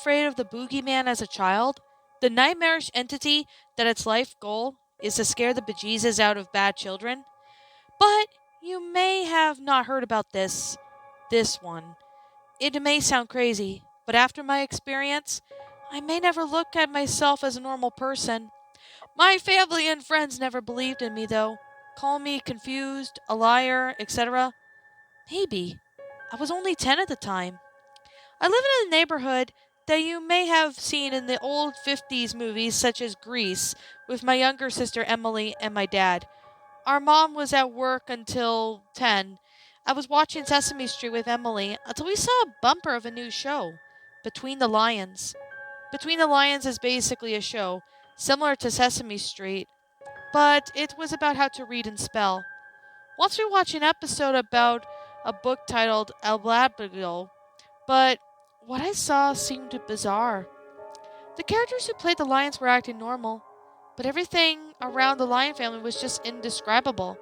afraid of the boogeyman as a child, the nightmarish entity that its life goal is to scare the bejesus out of bad children. But you may have not heard about this one. It may sound crazy, but after my experience, I may never look at myself as a normal person. My family and friends never believed in me, though. Call me confused, a liar, etc. Maybe. I was only 10 at the time. I live in a neighborhood that you may have seen in the old 50s movies such as Grease with my younger sister Emily and my dad. Our mom was at work until 10. I was watching Sesame Street with Emily until we saw a bumper of a new show, Between the Lions. Between the Lions is basically a show similar to Sesame Street, but it was about how to read and spell. Once we watched an episode about a book titled El Labrador, but what I saw seemed bizarre. The characters who played the lions were acting normal, but everything around the lion family was just indescribable.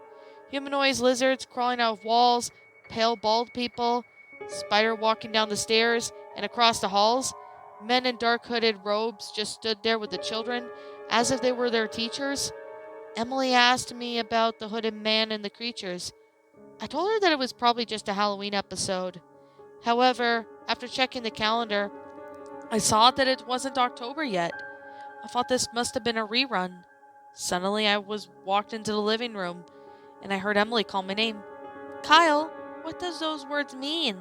Humanoid lizards crawling out of walls, pale bald people, spider walking down the stairs and across the halls. Men in dark hooded robes just stood there with the children, as if they were their teachers. Emily asked me about the hooded man and the creatures. I told her that it was probably just a Halloween episode. However, after checking the calendar, I saw that it wasn't October yet. I thought this must have been a rerun. Suddenly, I was walked into the living room, and I heard Emily call my name. Kyle, what does those words mean?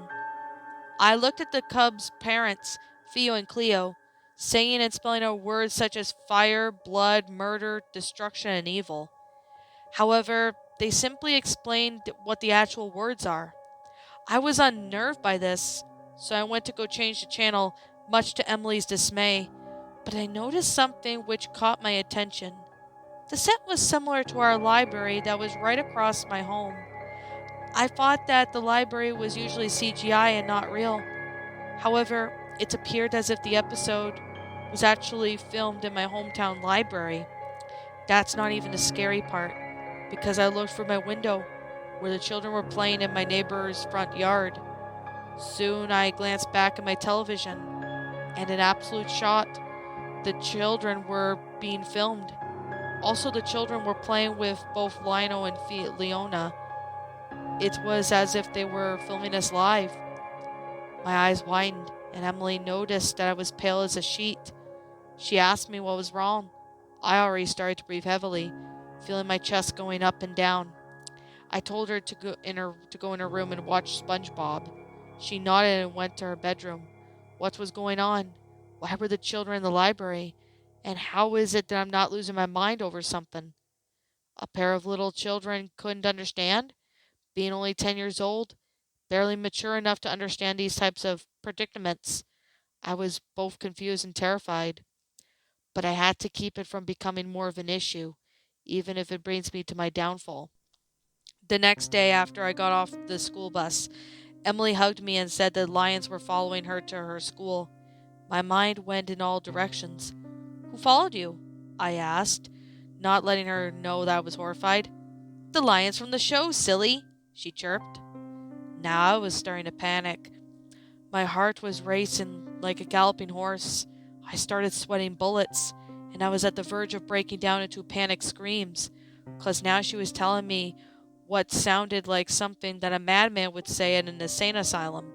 I looked at the cubs' parents, Theo and Cleo, saying and spelling out words such as fire, blood, murder, destruction, and evil. However, they simply explained what the actual words are. I was unnerved by this, so I went to go change the channel, much to Emily's dismay. But I noticed something which caught my attention. The set was similar to our library that was right across my home. I thought that the library was usually CGI and not real. However, it appeared as if the episode was actually filmed in my hometown library. That's not even the scary part, because I looked through my window where the children were playing in my neighbor's front yard. Soon I glanced back at my television, and in absolute shock, the children were being filmed. Also, the children were playing with both Lionel and Leona. It was as if they were filming us live. My eyes widened, and Emily noticed that I was pale as a sheet. She asked me what was wrong. I already started to breathe heavily, feeling my chest going up and down. I told her to go in her room and watch SpongeBob. She nodded and went to her bedroom. What was going on? Why were the children in the library? And how is it that I'm not losing my mind over something? A pair of little children couldn't understand? Being only 10 years old? Barely mature enough to understand these types of predicaments? I was both confused and terrified. But I had to keep it from becoming more of an issue, even if it brings me to my downfall. The next day after I got off the school bus, Emily hugged me and said the lions were following her to her school. My mind went in all directions. Who followed you? I asked, not letting her know that I was horrified. The lions from the show, silly, she chirped. Now I was starting to panic. My heart was racing like a galloping horse. I started sweating bullets, and I was at the verge of breaking down into panic screams, 'cause now she was telling me what sounded like something that a madman would say in an insane asylum.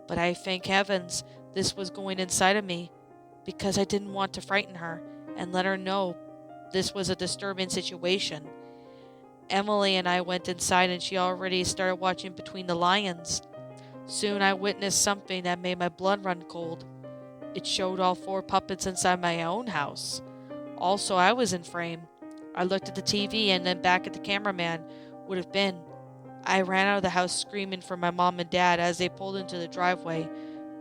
But I thank heavens this was going inside of me, because I didn't want to frighten her and let her know this was a disturbing situation. Emily and I went inside, and she already started watching Between the Lions. Soon I witnessed something that made my blood run cold. It showed all 4 puppets inside my own house. Also, I was in frame. I looked at the TV and then back at the cameraman would have been. I ran out of the house screaming for my mom and dad as they pulled into the driveway,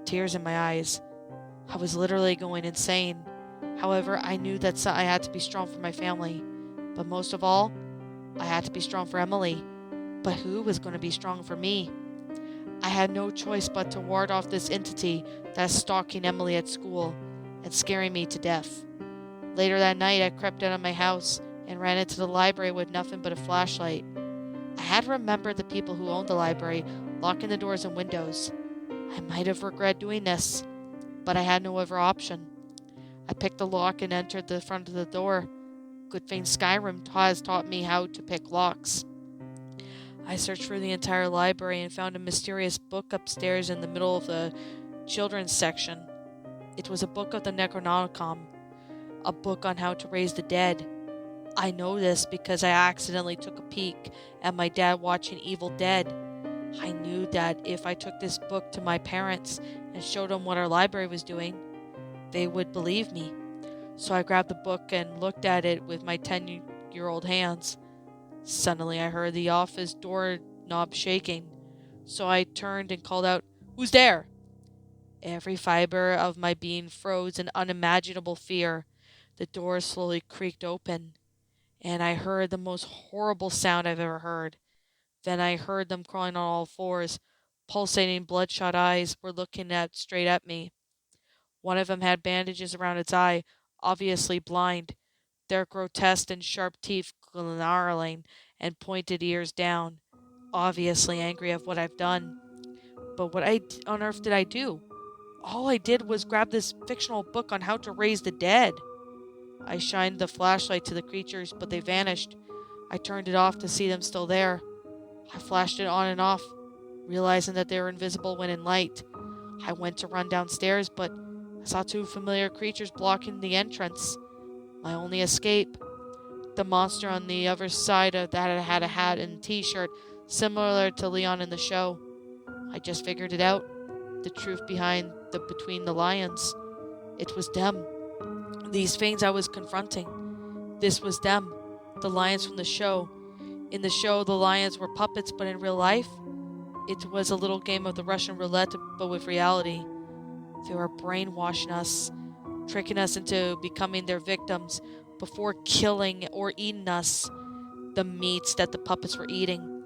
tears in my eyes. I was literally going insane. However, I knew that I had to be strong for my family. But most of all, I had to be strong for Emily. But who was going to be strong for me? I had no choice but to ward off this entity that's stalking Emily at school and scaring me to death. Later that night, I crept out of my house and ran into the library with nothing but a flashlight. I had remembered the people who owned the library, locking the doors and windows. I might have regretted doing this, but I had no other option. I picked the lock and entered the front of the door. Good thing Skyrim has taught me how to pick locks. I searched through the entire library and found a mysterious book upstairs in the middle of the children's section. It was a book of the Necronomicon, a book on how to raise the dead. I know this because I accidentally took a peek at my dad watching Evil Dead. I knew that if I took this book to my parents and showed them what our library was doing, they would believe me. So I grabbed the book and looked at it with my 10-year-old hands. Suddenly I heard the office doorknob shaking, so I turned and called out, "Who's there?" Every fiber of my being froze in unimaginable fear. The door slowly creaked open, and I heard the most horrible sound I've ever heard. Then I heard them crawling on all fours. Pulsating, bloodshot eyes were looking straight at me. One of them had bandages around its eye, obviously blind, their grotesque and sharp teeth snarling and pointed ears down, obviously angry at what I've done. But what on earth did I do? All I did was grab this fictional book on how to raise the dead. I shined the flashlight to the creatures, but they vanished. I turned it off to see them still there. I flashed it on and off, realizing that they were invisible when in light. I went to run downstairs, but I saw two familiar creatures blocking the entrance. My only escape. The monster on the other side of that had a hat and t-shirt similar to Leon in the show. I just figured it out. The truth behind the Between the Lions. It was them. These things I was confronting. This was them. The lions from the show. In the show, the lions were puppets, but in real life, it was a little game of the Russian roulette, but with reality. They were brainwashing us, tricking us into becoming their victims before killing or eating us. The meats that the puppets were eating,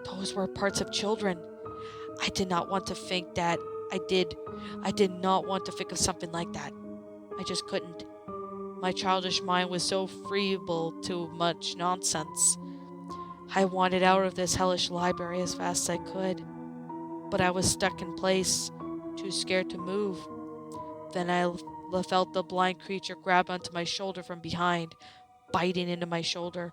those were parts of children. I did not want to think that. I did not want to think of something like that. I just couldn't. My childish mind was so friable to much nonsense. I wanted out of this hellish library as fast as I could, but I was stuck in place, too scared to move. Then I felt the blind creature grab onto my shoulder from behind, biting into my shoulder.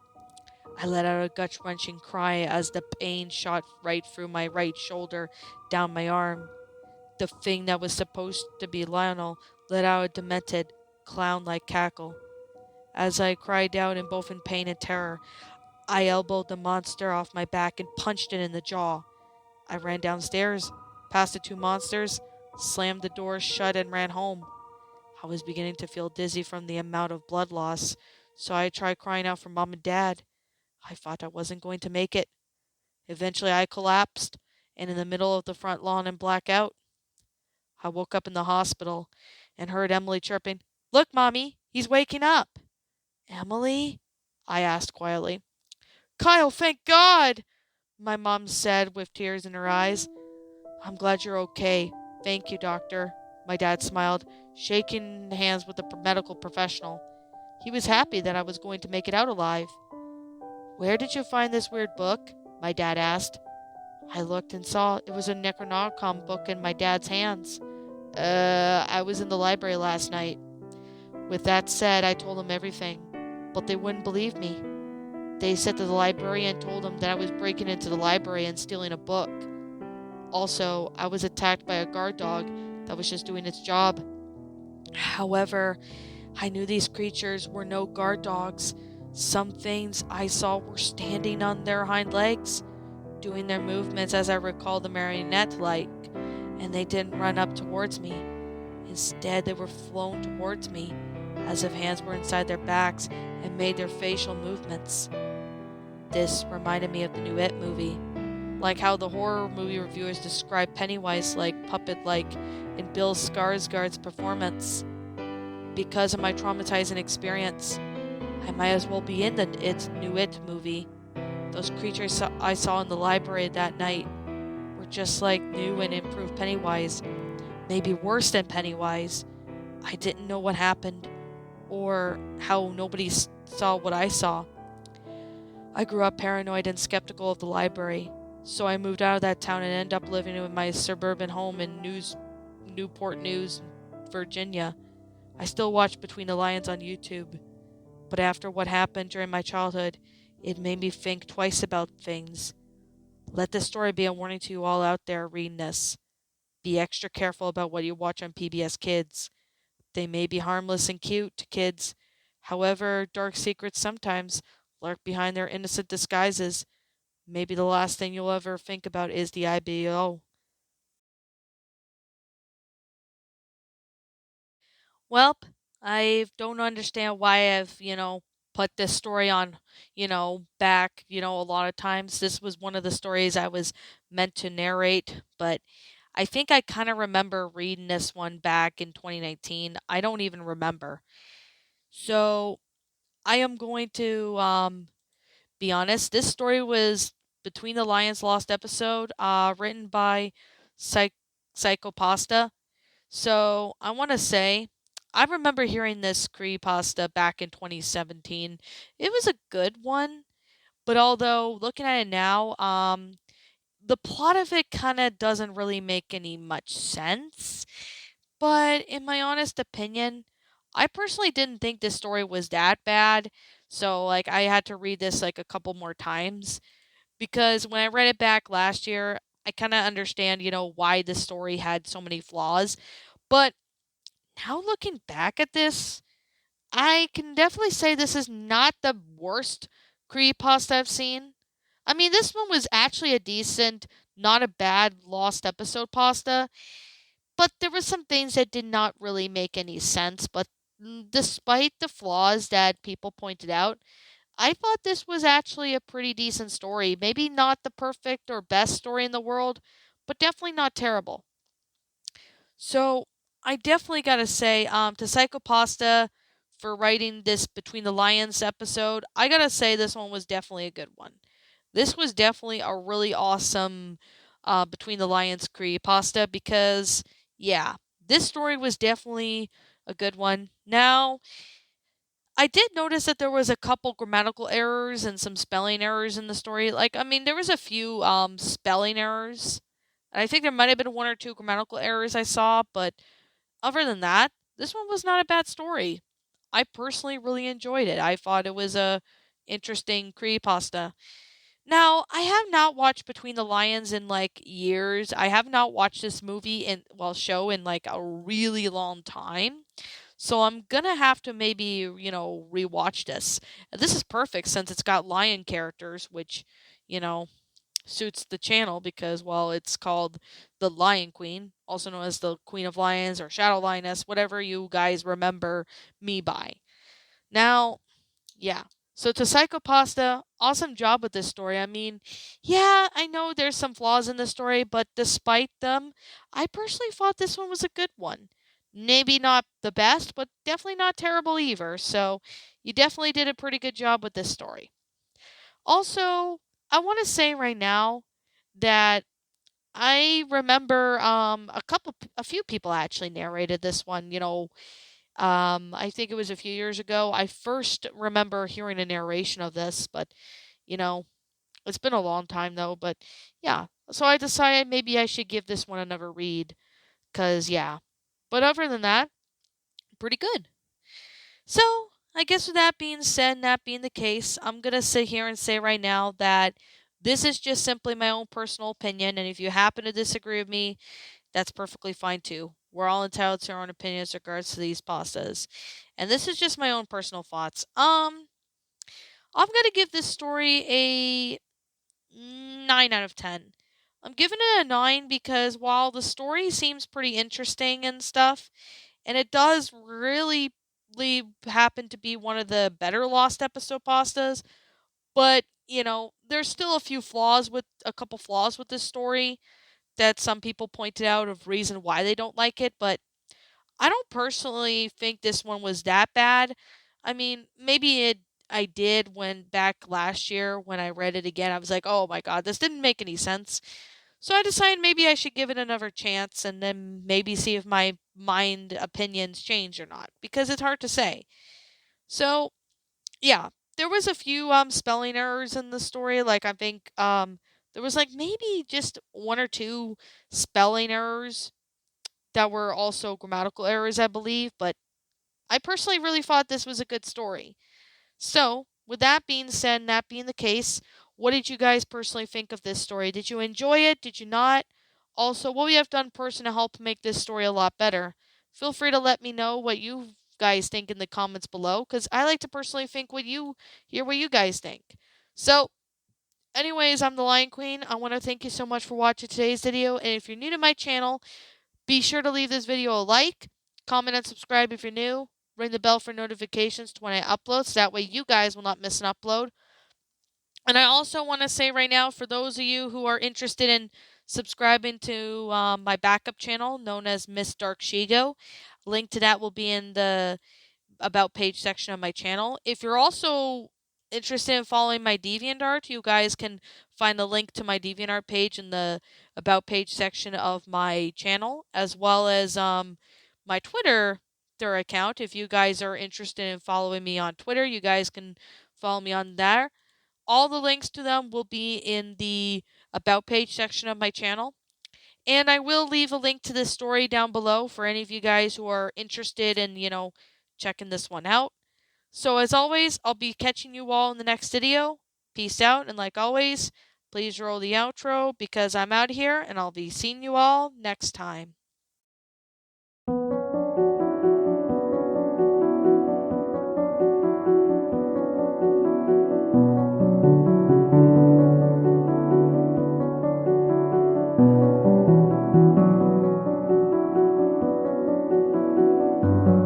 I let out a gut-wrenching cry as the pain shot right through my right shoulder, down my arm. The thing that was supposed to be Lionel let out a demented, clown-like cackle. As I cried out in both pain and terror, I elbowed the monster off my back and punched it in the jaw. I ran downstairs, past the two monsters, slammed the door shut and ran home. I was beginning to feel dizzy from the amount of blood loss, so I tried crying out for Mom and Dad. I thought I wasn't going to make it. Eventually I collapsed, and in the middle of the front lawn and blacked out. I woke up in the hospital and heard Emily chirping, "Look, Mommy, he's waking up." "Emily?" I asked quietly. "Kyle, thank God!" my mom said with tears in her eyes. "I'm glad you're okay. Thank you, doctor." My dad smiled, shaking hands with the medical professional. He was happy that I was going to make it out alive. "Where did you find this weird book?" my dad asked. I looked and saw it was a Necronomicon book in my dad's hands. I was in the library last night." With that said, I told them everything, but they wouldn't believe me. They said that the librarian told them that I was breaking into the library and stealing a book. Also, I was attacked by a guard dog that was just doing its job. However, I knew these creatures were no guard dogs. Some things I saw were standing on their hind legs, doing their movements as I recall the marionette-like, and they didn't run up towards me. Instead, they were flown towards me, as if hands were inside their backs and made their facial movements. This reminded me of the new It movie, like how the horror movie reviewers describe Pennywise like puppet-like in Bill Skarsgård's performance. Because of my traumatizing experience, I might as well be in the new It movie. Those creatures I saw in the library that night were just like new and improved Pennywise, maybe worse than Pennywise. I didn't know what happened, or how nobody saw what I saw. I grew up paranoid and skeptical of the library, so I moved out of that town and ended up living in my suburban home in Newport News, Virginia. I still watch Between the Lions on YouTube, but after what happened during my childhood, it made me think twice about things. Let this story be a warning to you all out there reading this. Be extra careful about what you watch on PBS Kids. They may be harmless and cute to kids. However, dark secrets sometimes lurk behind their innocent disguises. Maybe the last thing you'll ever think about is the IBO. Well, I don't understand why I've put this story on back. A lot of times this was one of the stories I was meant to narrate, but I think I kind of remember reading this one back in 2019. I don't even remember. So I am going to be honest. This story was Between the Lions Lost episode, written by Psychopasta. So I want to say, I remember hearing this creepypasta back in 2017. It was a good one, but although looking at it now, the plot of it kind of doesn't really make any much sense. But in my honest opinion, I personally didn't think this story was that bad. So like I had to read this like a couple more times because when I read it back last year, I kind of understand why the story had so many flaws. But now looking back at this, I can definitely say this is not the worst creepypasta I've seen. I mean, this one was actually a decent, not a bad lost episode pasta, but there were some things that did not really make any sense. But despite the flaws that people pointed out, I thought this was actually a pretty decent story. Maybe not the perfect or best story in the world, but definitely not terrible. So I definitely got to say to Psychopasta for writing this Between the Lions episode, I got to say this one was definitely a good one. This was definitely a really awesome Between the Lions creepypasta because, yeah, this story was definitely a good one. Now, I did notice that there was a couple grammatical errors and some spelling errors in the story. Like, I mean, there was a few spelling errors. And I think there might have been one or two grammatical errors I saw, but other than that, this one was not a bad story. I personally really enjoyed it. I thought it was a interesting creepypasta. Now, I have not watched Between the Lions in like years. I have not watched this movie show in like a really long time. So I'm gonna have to maybe rewatch this. This is perfect since it's got lion characters, which suits the channel because, well, it's called the Lion Queen, also known as the Queen of Lions or Shadow Lioness, whatever you guys remember me by. Now, yeah. So to Psychopasta, awesome job with this story. I mean, yeah, I know there's some flaws in the story, but despite them, I personally thought this one was a good one. Maybe not the best, but definitely not terrible either. So you definitely did a pretty good job with this story. Also, I want to say right now that I remember a few people actually narrated this one. I think it was a few years ago. I first remember hearing a narration of this, but you know, it's been a long time though, but yeah. So I decided maybe I should give this one another read cuz yeah. But other than that, pretty good. So, I guess with that being said, and that being the case, I'm going to sit here and say right now that this is just simply my own personal opinion. And if you happen to disagree with me, that's perfectly fine too. We're all entitled to our own opinions regards to these pastas. And this is just my own personal thoughts. I'm going to give this story a 9 out of 10. I'm giving it a 9 because while the story seems pretty interesting and stuff, and it does really happen to be one of the better lost episode pastas, but there's still a couple flaws with this story that some people pointed out of reason why they don't like it, but I don't personally think this one was that bad. I mean, maybe I did when back last year when I read it again, I was like, "Oh my god, this didn't make any sense." So I decided maybe I should give it another chance and then maybe see if my mind opinions change or not because it's hard to say. So, yeah, there was a few spelling errors in the story. Like I think there was like maybe just one or two spelling errors, that were also grammatical errors, I believe, but I personally really thought this was a good story. So, with that being said, and that being the case, what did you guys personally think of this story? Did you enjoy it? Did you not? Also, what we have done personally to help make this story a lot better? Feel free to let me know what you guys think in the comments below, because I like to personally hear what you guys think. So, anyways, I'm the Lion Queen. I want to thank you so much for watching today's video, and if you're new to my channel, be sure to leave this video a like, comment, and subscribe if you're new. Ring the bell for notifications when I upload, so that way you guys will not miss an upload. And I also want to say right now, for those of you who are interested in subscribing to my backup channel known as Miss Dark Shigo, link to that will be in the about page section of my channel. If you're also interested in following my DeviantArt, you guys can find the link to my DeviantArt page in the about page section of my channel, as well as my Twitter account. If you guys are interested in following me on Twitter, you guys can follow me on there. All the links to them will be in the about page section of my channel. And I will leave a link to this story down below for any of you guys who are interested in, checking this one out. So as always, I'll be catching you all in the next video. Peace out, and like always, please roll the outro because I'm out here and I'll be seeing you all next time.